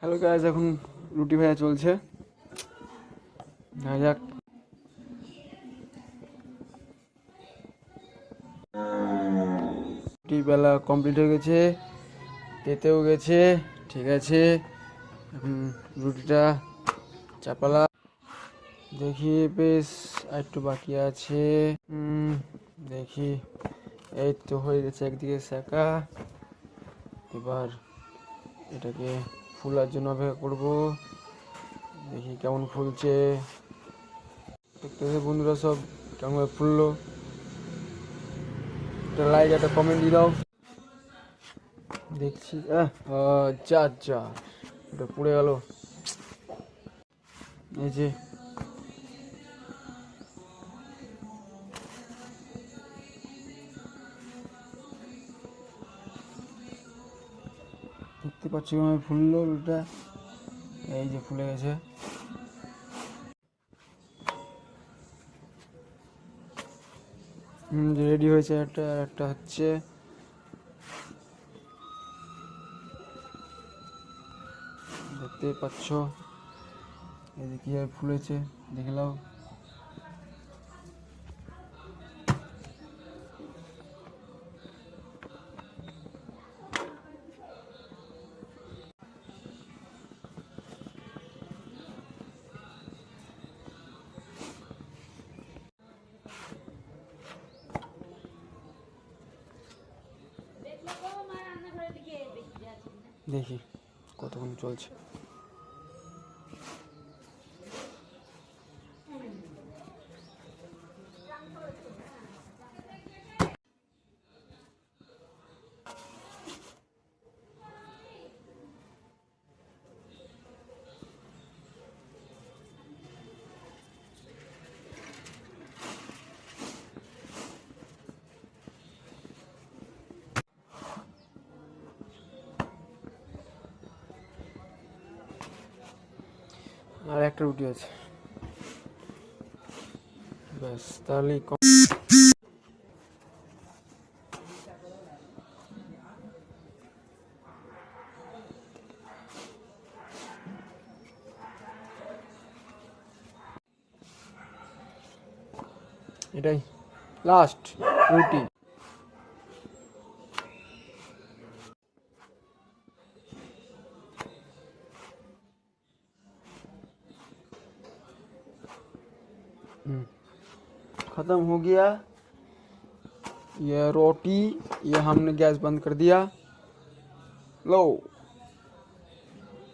Hello guys, এখন রুটি ভাজা চলছে। দেখা যাক। রুটি বেলা কমপ্লিট হয়ে গেছে, তেতেও গেছে। ঠিক আছে, এখন রুটিটা চাপালা। দেখি বেশ একটু বাকি আছে। দেখি, এই তো হয়ে গেছে একদিকে সেকা। এবার এটাকে ফুলার জন্য অপেক্ষা করবো। দেখি কেমন ফুলছে। দেখতেছে বন্ধুরা সব কেমন ফুললো। একটা লাইক একটা কমেন্ট দিয়ে দাও। দেখছি যা যা এটা পুড়ে গেল। এই যে দেখতে পাচ্ছি আমি ফুললো ওটা। এই যে ফুলে গেছে। রেডি হয়েছে। একটা একটা হচ্ছে। দেখতে পাচ্ছ এই যে কীভাবে ফুলেছে, দেখে নাও। দেখি কতক্ষণ চলছে। আর একটা রুটি আছে, ব্যাস তাহলেই এটাই লাস্ট রুটি। खत्म हो गया ये रोटी। ये हमने गैस बंद कर दिया। लो।